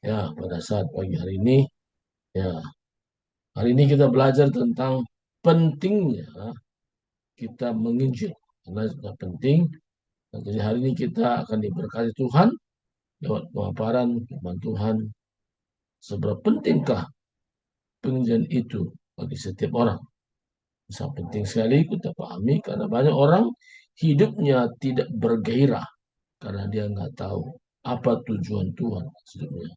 Ya, pada saat pagi hari ini, ya, hari ini kita belajar tentang pentingnya kita menginjil. Karena sudah penting. Nah, jadi hari ini kita akan diberkati Tuhan lewat pemaparan firman Tuhan. Seberapa pentingkah penginjilan itu bagi setiap orang? Sangat penting sekali kita pahami karena banyak orang hidupnya tidak bergairah karena dia nggak tahu apa tujuan Tuhan hidupnya.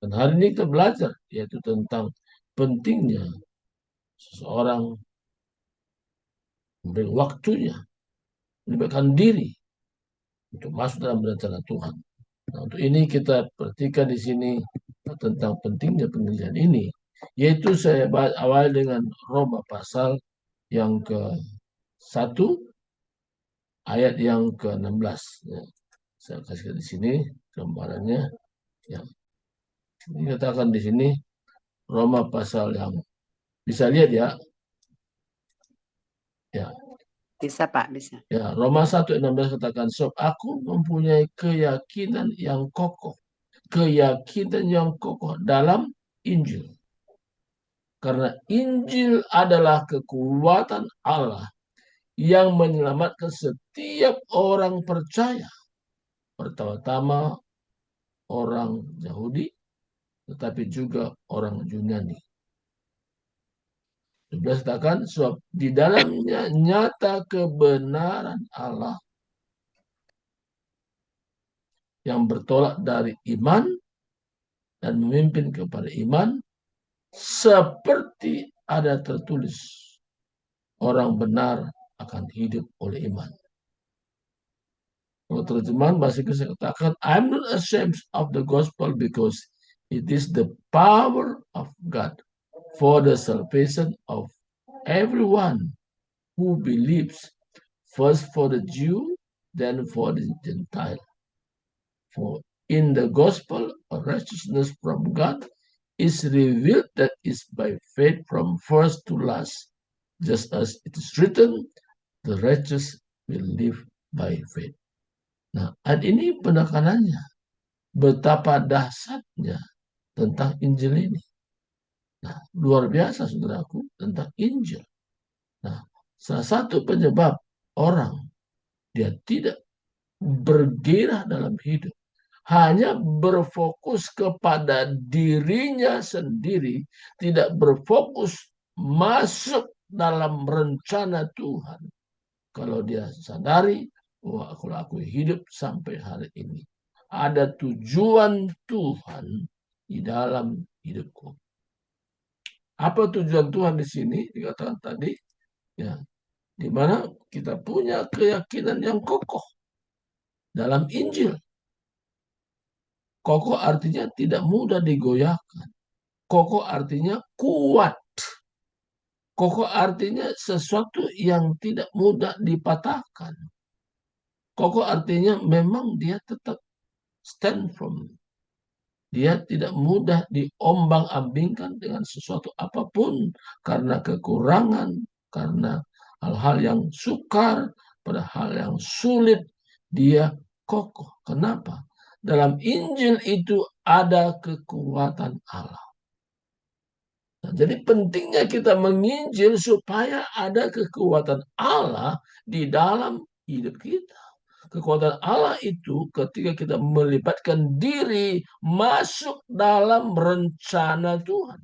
Dan hari ini kita belajar yaitu tentang pentingnya seseorang memberi waktunya, melibatkan diri untuk masuk dalam rencana Tuhan. Nah, untuk ini kita perhatikan di sini tentang pentingnya pengerjaan ini, yaitu saya awal dengan Roma pasal yang ke-1 ayat yang ke-16. Ya, saya kasih di sini gambarannya. Ya, dikatakan di sini Roma pasal yang bisa lihat ya. Ya, Bisa Pak, bisa. ya, Roma 1 ayat 16 katakan, "Sebab aku mempunyai keyakinan yang kokoh, keyakinan yang kokoh dalam Injil. Karena Injil adalah kekuatan Allah yang menyelamatkan setiap orang percaya, pertama-tama orang Yahudi, tetapi juga orang Yunani." 17 katakan, sebab di dalamnya nyata kebenaran Allah yang bertolak dari iman dan memimpin kepada iman, seperti ada tertulis, orang benar akan hidup oleh iman. Kalau terjemahan bahasa Inggris saya katakan, I'm not ashamed of the gospel because it is the power of God for the salvation of everyone who believes, first for the Jew, then for the Gentile. For in the gospel, righteousness from God is revealed that is by faith from first to last, just as it is written, the righteous will live by faith. Nah, ayat ini penekanannya betapa dahsyatnya tentang Injil ini. Nah, luar biasa saudaraku tentang Injil. Nah, salah satu penyebab orang dia tidak bergairah dalam hidup, hanya berfokus kepada dirinya sendiri, tidak berfokus masuk dalam rencana Tuhan. Kalau dia sadari bahwa kalau aku hidup sampai hari ini, ada tujuan Tuhan di dalam hidupku. Apa tujuan Tuhan di sini? Dikatakan tadi, ya, di mana kita punya keyakinan yang kokoh dalam Injil. Kokoh artinya tidak mudah digoyahkan. Kokoh artinya kuat. Kokoh artinya sesuatu yang tidak mudah dipatahkan. Kokoh artinya memang dia tetap stand firm. Dia tidak mudah diombang-ambingkan dengan sesuatu apapun karena kekurangan, karena hal-hal yang sukar, pada hal yang sulit, dia kokoh. Kenapa? Dalam Injil itu ada kekuatan Allah. Nah, jadi pentingnya kita menginjil supaya ada kekuatan Allah di dalam hidup kita. Kekuatan Allah itu ketika kita melibatkan diri masuk dalam rencana Tuhan.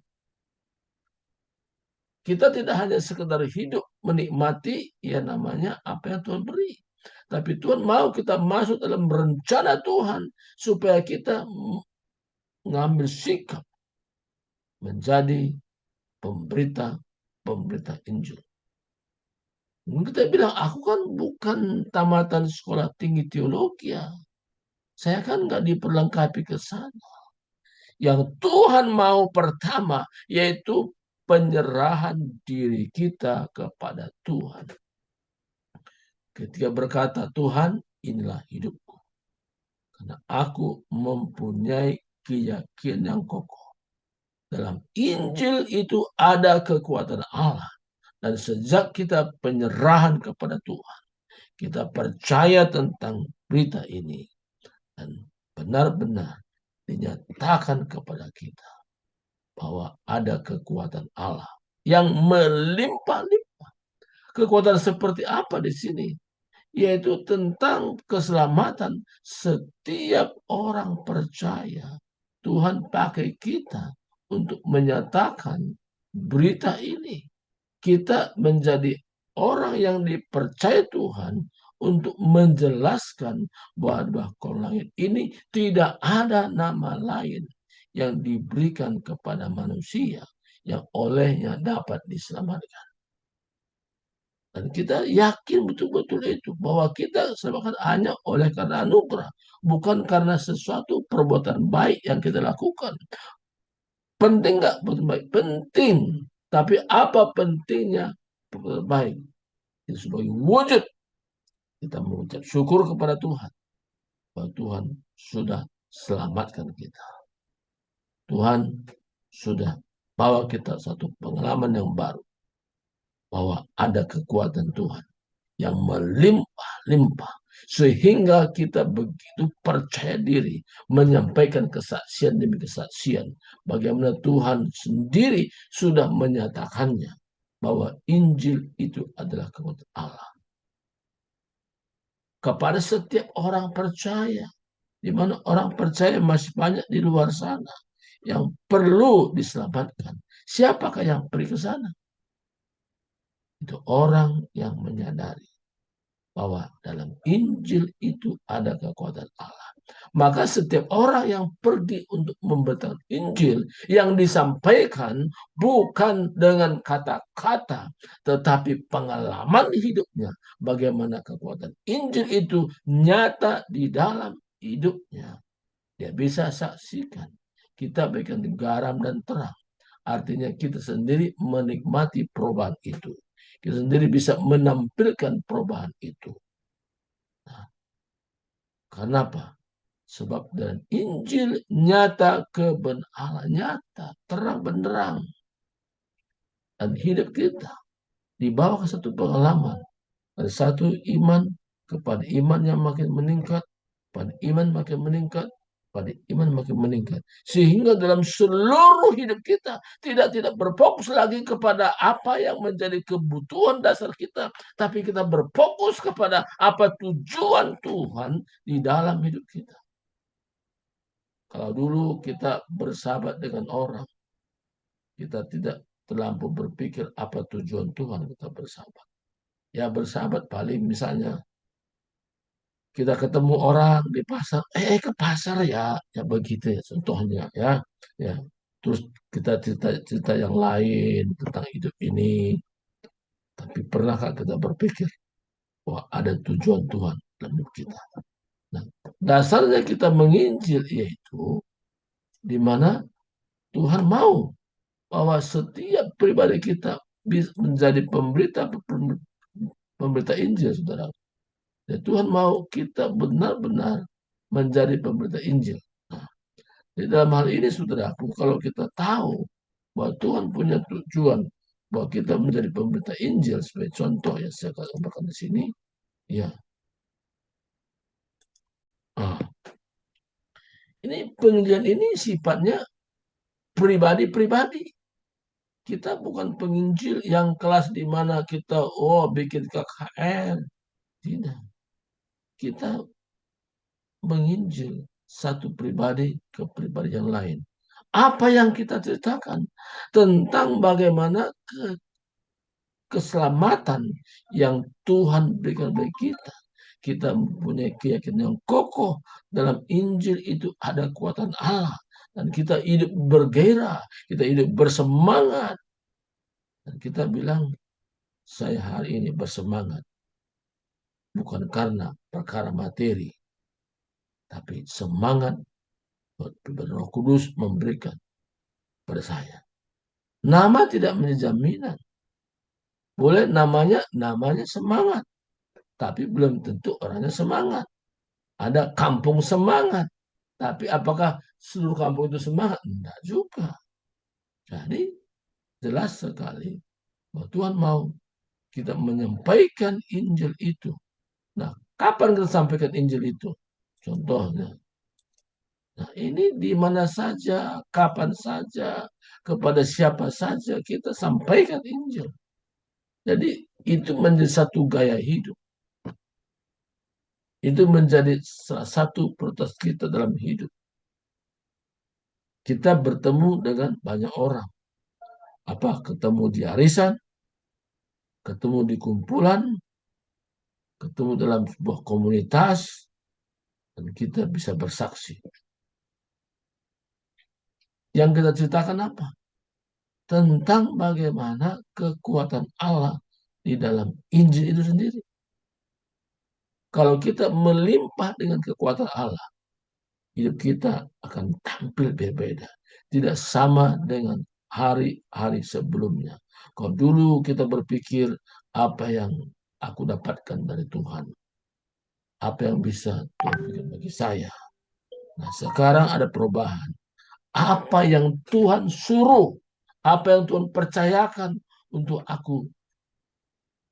Kita tidak hanya sekedar hidup menikmati ya namanya apa yang Tuhan beri. Tapi Tuhan mau kita masuk dalam rencana Tuhan supaya kita mengambil sikap menjadi pemberita Injil. Kita bilang, aku kan bukan tamatan sekolah tinggi teologi ya. Saya kan nggak diperlengkapi ke sana. Yang Tuhan mau pertama, yaitu penyerahan diri kita kepada Tuhan. Ketika berkata, Tuhan, inilah hidupku. Karena aku mempunyai keyakinan yang kokoh. Dalam Injil itu ada kekuatan Allah. Dan sejak kita penyerahan kepada Tuhan, kita percaya tentang berita ini. Dan benar-benar dinyatakan kepada kita bahwa ada kekuatan Allah yang melimpah-limpah. Kekuatan seperti apa di sini? Yaitu tentang keselamatan setiap orang percaya. Tuhan pakai kita untuk menyatakan berita ini. Kita menjadi orang yang dipercaya Tuhan untuk menjelaskan bahwa kolong langit ini tidak ada nama lain yang diberikan kepada manusia yang olehnya dapat diselamatkan. Dan kita yakin betul-betul itu, bahwa kita diselamatkan hanya oleh karena anugerah, bukan karena sesuatu perbuatan baik yang kita lakukan. Penting nggak perbuatan baik? Penting. Tapi apa pentingnya perbuatan baik? Itu sebagai wujud kita mengucap syukur kepada Tuhan, bahwa Tuhan sudah selamatkan kita. Tuhan sudah bawa kita satu pengalaman yang baru, bahwa ada kekuatan Tuhan yang melimpah-limpah, sehingga kita begitu percaya diri menyampaikan kesaksian demi kesaksian bagaimana Tuhan sendiri sudah menyatakannya bahwa Injil itu adalah kekuatan Allah kepada setiap orang percaya, di mana orang percaya masih banyak di luar sana yang perlu diselamatkan. Siapakah yang pergi ke sana? Itu orang yang menyadari bahwa dalam Injil itu ada kekuatan Allah. Maka setiap orang yang pergi untuk memberitakan Injil yang disampaikan bukan dengan kata-kata, tetapi pengalaman hidupnya. Bagaimana kekuatan Injil itu nyata di dalam hidupnya. Dia bisa saksikan. Kita berikan garam dan terang. Artinya kita sendiri menikmati perubahan itu. Kita sendiri bisa menampilkan perubahan itu. Nah, kenapa? Sebab dalam Injil nyata kebenaran, nyata, terang benderang. Dan hidup kita dibawa ke satu pengalaman. Ada satu iman kepada iman yang makin meningkat, pada iman makin meningkat, pada iman makin meningkat. Sehingga dalam seluruh hidup kita tidak berfokus lagi kepada apa yang menjadi kebutuhan dasar kita, tapi kita berfokus kepada apa tujuan Tuhan di dalam hidup kita. Kalau dulu kita bersahabat dengan orang, kita tidak terlampau berpikir apa tujuan Tuhan kita bersahabat. Ya bersahabat paling misalnya kita ketemu orang di pasar, ke pasar ya, ya begitu ya contohnya ya, ya. Terus kita cerita yang lain tentang hidup ini. Tapi pernahkah kita berpikir bahwa ada tujuan Tuhan dalam hidup kita? Nah, dasarnya kita menginjil yaitu di mana Tuhan mau bahwa setiap pribadi kita bisa menjadi pemberita Injil, saudara. Dan Tuhan mau kita benar-benar menjadi pemberita Injil. Nah, di dalam hal ini, saudaraku, kalau kita tahu bahwa Tuhan punya tujuan bahwa kita menjadi pemberita Injil, sebagai contoh yang saya katakan di sini, ya. Nah, ini penginjilan ini sifatnya pribadi-pribadi. Kita bukan penginjil yang kelas di mana kita bikin KKR. Tidak. Kita menginjil satu pribadi ke pribadi yang lain. Apa yang kita ceritakan tentang bagaimana keselamatan yang Tuhan berikan bagi kita. Kita mempunyai keyakinan yang kokoh dalam Injil itu ada kekuatan Allah. Dan kita hidup bergairah, kita hidup bersemangat. Dan kita bilang, saya hari ini bersemangat. Bukan karena perkara materi, tapi semangat Roh Kudus memberikan pada saya. Nama tidak menjadi jaminan. Boleh namanya semangat, tapi belum tentu orangnya semangat. Ada kampung semangat, tapi apakah seluruh kampung itu semangat? Tidak juga. Jadi jelas sekali bahwa Tuhan mau kita menyampaikan Injil itu. Nah, kapan kita sampaikan Injil itu? Contohnya, Nah, ini di mana saja, kapan saja, kepada siapa saja kita sampaikan Injil. Jadi itu menjadi satu gaya hidup. Itu menjadi salah satu prioritas kita dalam hidup. Kita bertemu dengan banyak orang. Apa ketemu di arisan, ketemu di kumpulan, ketemu dalam sebuah komunitas, dan kita bisa bersaksi. Yang kita ceritakan apa? Tentang bagaimana kekuatan Allah di dalam Injil itu sendiri. Kalau kita melimpah dengan kekuatan Allah, hidup kita akan tampil berbeda. Tidak sama dengan hari-hari sebelumnya. Kalau dulu kita berpikir apa yang aku dapatkan dari Tuhan, apa yang bisa Tuhan berikan bagi saya. Nah, sekarang ada perubahan. Apa yang Tuhan suruh, apa yang Tuhan percayakan untuk aku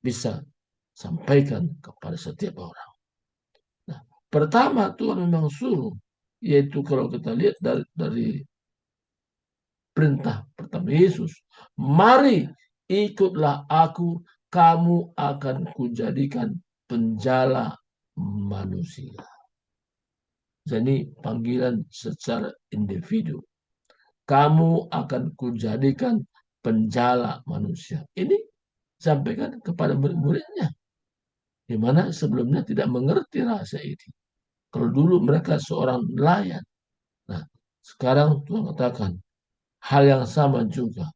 bisa sampaikan kepada setiap orang. Nah, pertama Tuhan memang suruh, yaitu kalau kita lihat dari perintah pertama Yesus, mari ikutlah aku, kamu akan kujadikan penjala manusia. Jadi panggilan secara individu. Kamu akan kujadikan penjala manusia. Ini sampaikan kepada murid-muridnya. Di mana sebelumnya tidak mengerti rahasia ini. Kalau dulu mereka seorang nelayan. Nah, sekarang Tuhan katakan hal yang sama juga.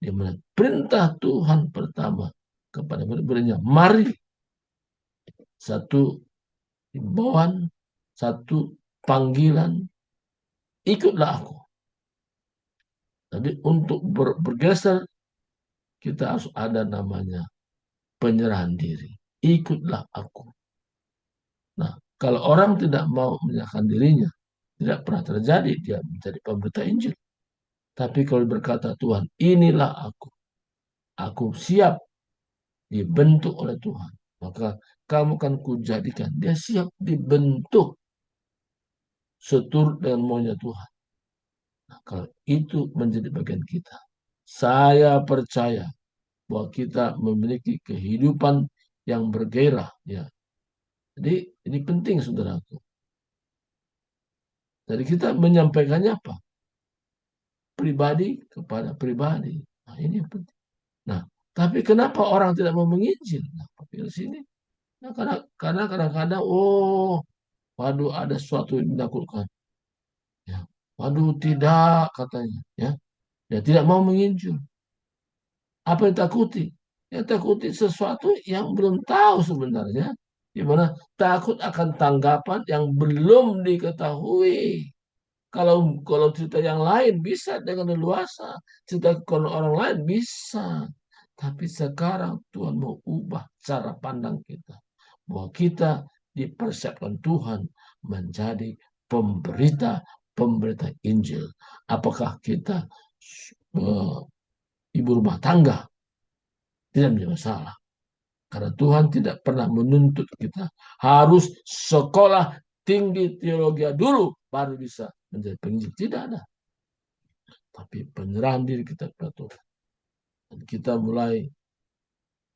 Di mana perintah Tuhan pertama kepada murid-muridnya. Mari. Satu himbauan, satu panggilan, ikutlah aku. Jadi untuk bergeser, kita harus ada namanya penyerahan diri. Ikutlah aku. Nah, kalau orang tidak mau menyerahkan dirinya, tidak pernah terjadi dia menjadi pemberita Injil. Tapi kalau berkata Tuhan, inilah aku siap dibentuk oleh Tuhan. Maka kamu akan kujadikan. Dia siap dibentuk seturut dengan maunya Tuhan. Nah, kalau itu menjadi bagian kita, saya percaya bahwa kita memiliki kehidupan yang bergairah. Ya. Jadi ini penting, saudaraku. Jadi kita menyampaikannya apa? Pribadi kepada pribadi. Nah, ini yang penting. Nah, tapi kenapa orang tidak mau menginjil? Nah, di sini. Nah, karena kadang-kadang, oh, waduh, ada sesuatu yang menakutkan. Ya, waduh, tidak katanya. Ya, dia tidak mau menginjil. Apa yang takuti? Yang takuti sesuatu yang belum tahu sebenarnya. Di mana takut akan tanggapan yang belum diketahui. Kalau cerita yang lain bisa dengan leluasa, cerita ke orang lain bisa. Tapi sekarang Tuhan mau ubah cara pandang kita. Bahwa kita dipersiapkan Tuhan menjadi pemberita Injil. Apakah kita uh, ibu rumah tangga? Tidak menjadi masalah. Karena Tuhan tidak pernah menuntut kita harus sekolah tinggi teologi dulu baru bisa menjadi penginjil. Tidak ada. Tapi penyerahan diri kita kepada Tuhan. Dan kita mulai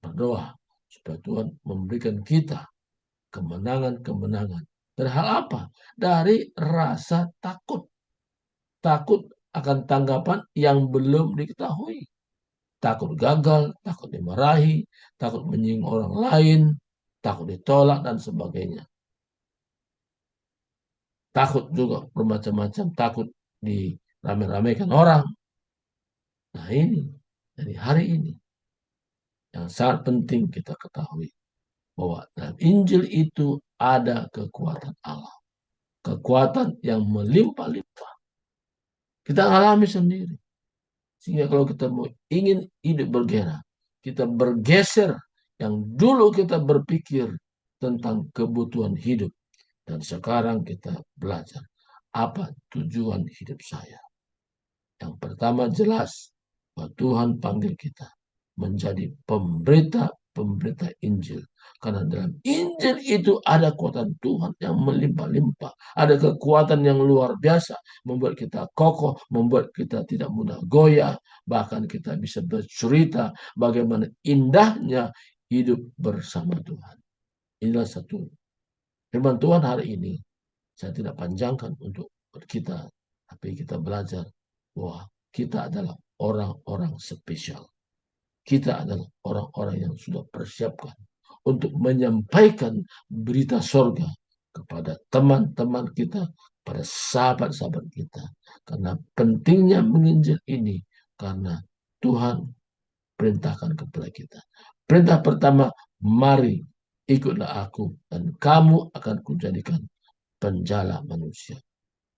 berdoa supaya Tuhan memberikan kita kemenangan-kemenangan. Dari hal apa? Dari rasa takut. Takut akan tanggapan yang belum diketahui. Takut gagal, takut dimarahi, takut menyinggung orang lain, takut ditolak, dan sebagainya. Takut juga bermacam-macam, takut dirame-ramekan orang. Nah ini, dari hari ini, yang sangat penting kita ketahui bahwa dalam Injil itu ada kekuatan Allah. Kekuatan yang melimpah-limpah. Kita alami sendiri. Sehingga kalau kita mau ingin hidup bergairah, kita bergeser yang dulu kita berpikir tentang kebutuhan hidup. Dan sekarang kita belajar apa tujuan hidup saya. Yang pertama jelas bahwa Tuhan panggil kita menjadi pemberita pemberita Injil. Karena dalam Injil itu ada kekuatan Tuhan yang melimpah-limpah. Ada kekuatan yang luar biasa. Membuat kita kokoh, membuat kita tidak mudah goyah. Bahkan kita bisa bercerita bagaimana indahnya hidup bersama Tuhan. Inilah satu firman Tuhan hari ini. Saya tidak panjangkan untuk kita, tapi kita belajar bahwa kita adalah orang-orang spesial. Kita adalah orang-orang yang sudah persiapkan untuk menyampaikan berita sorga kepada teman-teman kita, pada sahabat-sahabat kita. Karena pentingnya menginjil ini, karena Tuhan perintahkan kepada kita. Perintah pertama, mari ikutlah aku dan kamu akan kujadikan penjala manusia.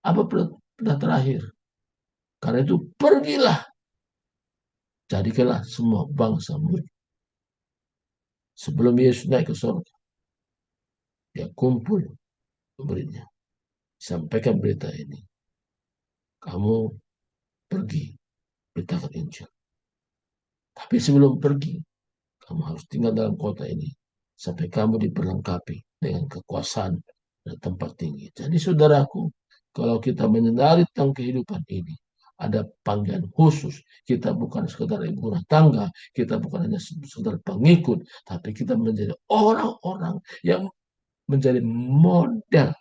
Apa perintah terakhir? Karena itu pergilah, jadikanlah semua bangsa murid. Sebelum Yesus naik ke surga, dia kumpul muridnya. Sampaikan berita ini. Kamu pergi, beritakan Injil. Tapi sebelum pergi, kamu harus tinggal dalam kota ini. Sampai kamu diperlengkapi dengan kekuasaan dan tempat tinggi. Jadi saudaraku, kalau kita menyadari tentang kehidupan ini, ada panggilan khusus. Kita bukan sekedar ibu rumah tangga, kita bukan hanya sekedar pengikut, tapi kita menjadi orang-orang yang menjadi model.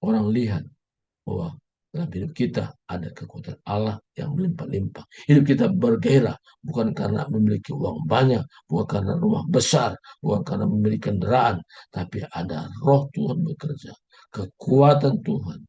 Orang lihat bahwa dalam hidup kita ada kekuatan Allah yang melimpah-limpah. Hidup kita bergairah bukan karena memiliki uang banyak, bukan karena rumah besar, bukan karena memiliki kendaraan, tapi ada roh Tuhan bekerja. Kekuatan Tuhan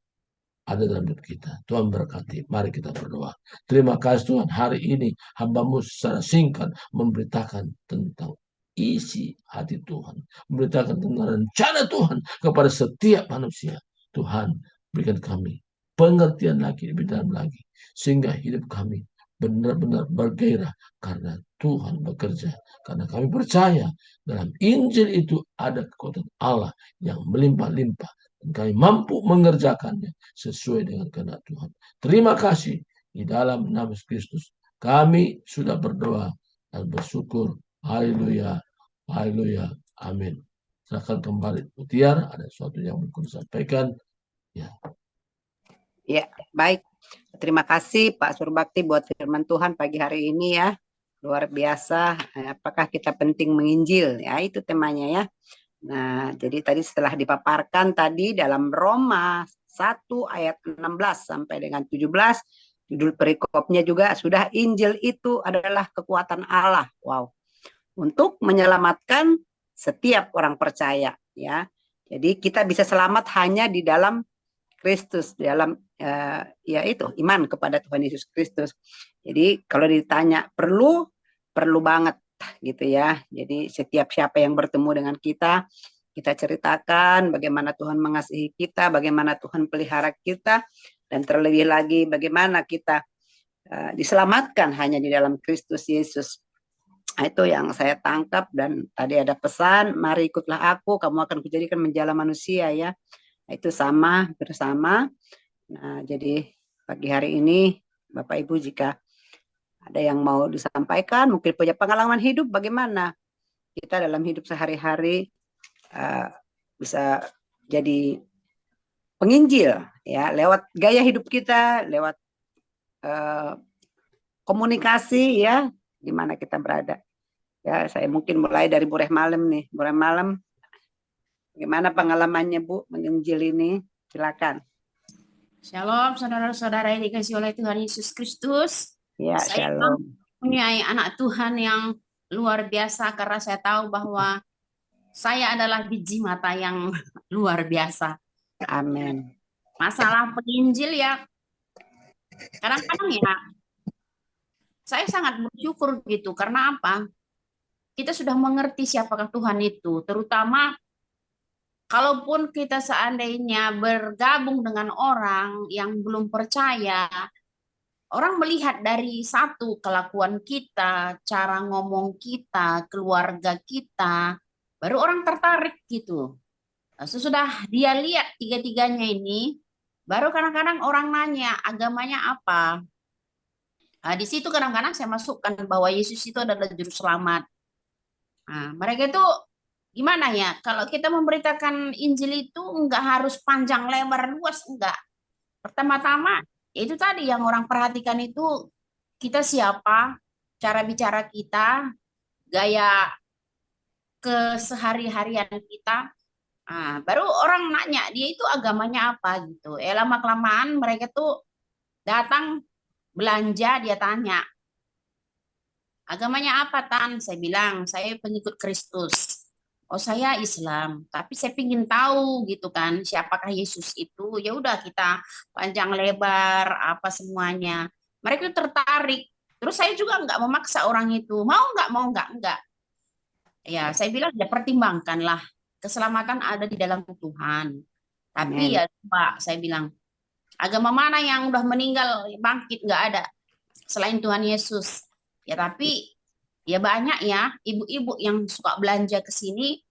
ada dalam hidup kita. Tuhan berkati. Mari kita berdoa. Terima kasih Tuhan, hari ini hamba-Mu secara singkat memberitakan tentang isi hati Tuhan. Memberitakan tentang rencana Tuhan kepada setiap manusia. Tuhan, berikan kami pengertian lagi, lebih dalam lagi. Sehingga hidup kami benar-benar bergairah karena Tuhan bekerja. Karena kami percaya dalam Injil itu ada kekuatan Allah yang melimpah-limpah. Dan kami mampu mengerjakannya sesuai dengan kehendak Tuhan. Terima kasih di dalam nama Kristus. Kami sudah berdoa dan bersyukur. Haleluya. Haleluya. Amin. Silakan kembali Mutiara, ada sesuatu yang mau sampaikan. Ya. Ya, baik. Terima kasih Pak Surbakti buat firman Tuhan pagi hari ini ya. Luar biasa. Apakah kita penting menginjil? Ya, itu temanya ya. Nah, jadi tadi setelah dipaparkan tadi dalam Roma 1 ayat 16 sampai dengan 17, judul perikopnya juga sudah Injil itu adalah kekuatan Allah. Wow. Untuk menyelamatkan setiap orang percaya ya. Jadi kita bisa selamat hanya di dalam Kristus, dalam yaitu iman kepada Tuhan Yesus Kristus. Jadi kalau ditanya perlu banget gitu ya. Jadi setiap siapa yang bertemu dengan kita ceritakan bagaimana Tuhan mengasihi kita, bagaimana Tuhan pelihara kita, dan terlebih lagi bagaimana kita diselamatkan hanya di dalam Kristus Yesus. Nah, itu yang saya tangkap. Dan tadi ada pesan, mari ikutlah aku, kamu akan kujadikan menjala manusia ya. Itu sama bersama. Nah, jadi pagi hari ini Bapak Ibu jika ada yang mau disampaikan, mungkin punya pengalaman hidup bagaimana kita dalam hidup sehari-hari bisa jadi penginjil ya lewat gaya hidup kita, lewat komunikasi ya di mana kita berada. Ya, saya mungkin mulai dari Bu Rehmalem nih. Bu Rehmalem, gimana pengalamannya Bu menginjil ini? Silakan. Shalom, saudara-saudara yang dikasihi oleh Tuhan Yesus Kristus. Ya, saya shalom. mempunyai anak Tuhan yang luar biasa karena saya tahu bahwa saya adalah biji mata yang luar biasa. Amin. Masalah penginjil ya, kadang-kadang ya, saya sangat bersyukur gitu. Karena apa? Kita sudah mengerti siapakah Tuhan itu, terutama kalaupun kita seandainya bergabung dengan orang yang belum percaya, orang melihat dari satu kelakuan kita, cara ngomong kita, keluarga kita, baru orang tertarik gitu. Nah, sesudah dia lihat tiga-tiganya ini, baru kadang-kadang orang nanya agamanya apa. Nah, di situ kadang-kadang saya masukkan bahwa Yesus itu adalah juru selamat. Nah, mereka itu gimana ya? Kalau kita memberitakan Injil itu nggak harus panjang lebar luas, enggak. Pertama-tama itu tadi yang orang perhatikan itu kita siapa, cara bicara kita, gaya kesehari-harian kita. Ah, baru orang nanya dia itu agamanya apa gitu. Lama-kelamaan mereka tuh datang belanja, dia tanya, agamanya apa Tan? Saya bilang, saya pengikut Kristus. Oh saya Islam, tapi saya ingin tahu gitu kan, siapakah Yesus itu? Ya udah kita panjang lebar apa semuanya. Mereka itu tertarik. Terus saya juga nggak memaksa orang itu, mau nggak, enggak. Ya saya bilang ya pertimbangkanlah, keselamatan ada di dalam Tuhan. Tapi Amin. ya Pak, saya bilang agama mana yang udah meninggal bangkit nggak ada selain Tuhan Yesus. Ya tapi ya banyak ya ibu-ibu yang suka belanja ke sini,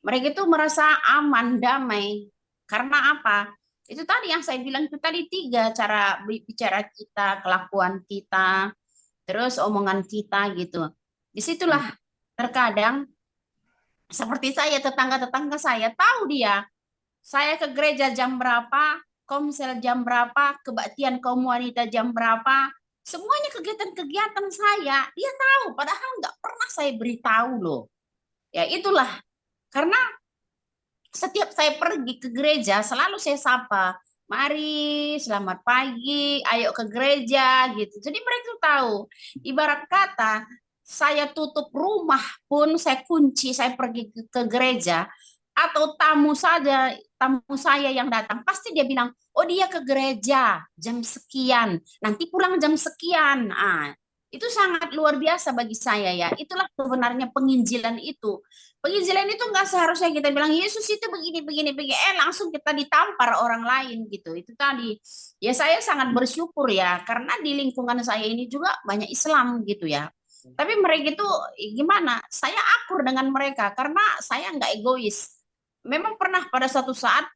mereka itu merasa aman, damai. Karena apa? Itu tadi yang saya bilang itu tadi tiga cara bicara kita, kelakuan kita, terus omongan kita gitu. Disitulah terkadang seperti saya, tetangga-tetangga saya tahu dia. Saya ke gereja jam berapa, komsel jam berapa, kebaktian kaum wanita jam berapa, semuanya kegiatan-kegiatan saya. Dia tahu, padahal nggak pernah saya beritahu loh. Ya itulah, karena setiap saya pergi ke gereja, selalu saya sapa. Mari, selamat pagi, ayo ke gereja gitu. Jadi mereka tahu. Ibarat kata, saya tutup rumah pun saya kunci, saya pergi ke gereja atau tamu saja, tamu saya yang datang pasti dia bilang, "Oh, dia ke gereja jam sekian, nanti pulang jam sekian." Ah, itu sangat luar biasa bagi saya ya. Itulah sebenarnya penginjilan itu. Penginjilan itu nggak seharusnya kita bilang Yesus itu begini begini begini, langsung kita ditampar orang lain gitu. Itu tadi. Ya saya sangat bersyukur ya karena di lingkungan saya ini juga banyak Islam gitu ya. Tapi mereka itu gimana? Saya akur dengan mereka karena saya nggak egois. Memang pernah pada satu saat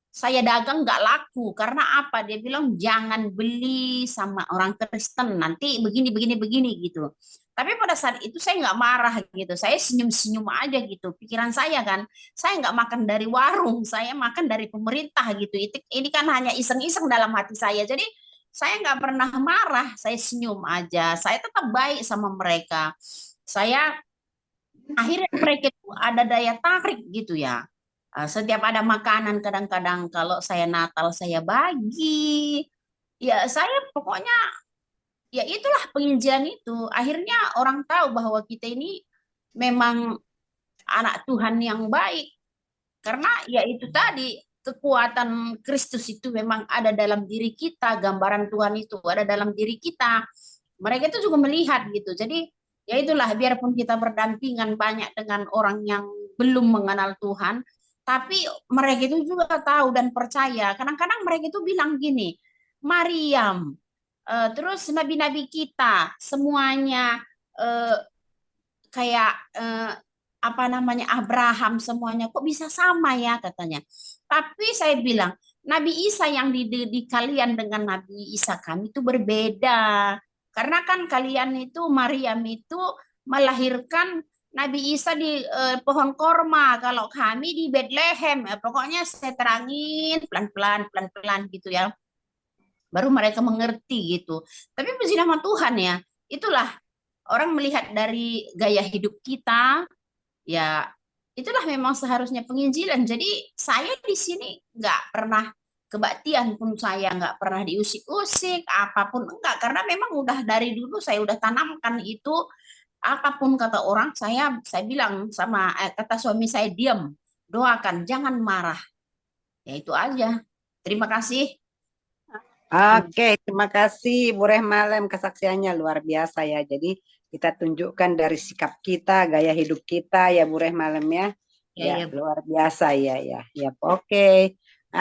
saya dagang nggak laku karena apa? Dia bilang jangan beli sama orang Kristen nanti begini begini begini gitu. Tapi pada saat itu saya nggak marah gitu. Saya senyum-senyum aja gitu. Pikiran saya kan, saya nggak makan dari warung, saya makan dari pemerintah gitu. Ini kan hanya iseng-iseng dalam hati saya. Jadi saya nggak pernah marah, saya senyum aja. Saya tetap baik sama mereka. Saya akhirnya mereka itu ada daya tarik gitu ya. Setiap ada makanan kadang-kadang kalau saya Natal saya bagi. Ya saya pokoknya ya itulah penginjilan itu. Akhirnya orang tahu bahwa kita ini memang anak Tuhan yang baik. Karena ya itu tadi kekuatan Kristus itu memang ada dalam diri kita, gambaran Tuhan itu ada dalam diri kita. Mereka itu juga melihat gitu. Jadi ya itulah biarpun kita berdampingan banyak dengan orang yang belum mengenal Tuhan, tapi mereka itu juga tahu dan percaya. Kadang-kadang mereka itu bilang gini, Maryam, terus nabi-nabi kita semuanya eh, kayak apa namanya Abraham semuanya kok bisa sama ya katanya. Tapi saya bilang Nabi Isa yang di kalian dengan Nabi Isa kami itu berbeda. Karena kan kalian itu Maryam itu melahirkan Nabi Isa di pohon korma, kalau kami di Bethlehem. Pokoknya saya terangin pelan-pelan, pelan-pelan gitu ya. Baru mereka mengerti gitu. Tapi puji nama Tuhan ya, itulah orang melihat dari gaya hidup kita, ya itulah memang seharusnya penginjilan. Jadi saya di sini nggak pernah kebaktian pun saya nggak pernah diusik-usik apapun enggak karena memang udah dari dulu saya udah tanamkan itu apapun kata orang saya bilang sama kata suami saya diam doakan jangan marah ya itu aja terima kasih. Oke, terima kasih Bu Rehmalem, kesaksiannya luar biasa ya. Jadi kita tunjukkan dari sikap kita, gaya hidup kita ya Bu Rehmalem ya. Ya Ya, ya luar biasa ya ya. Ya, oke.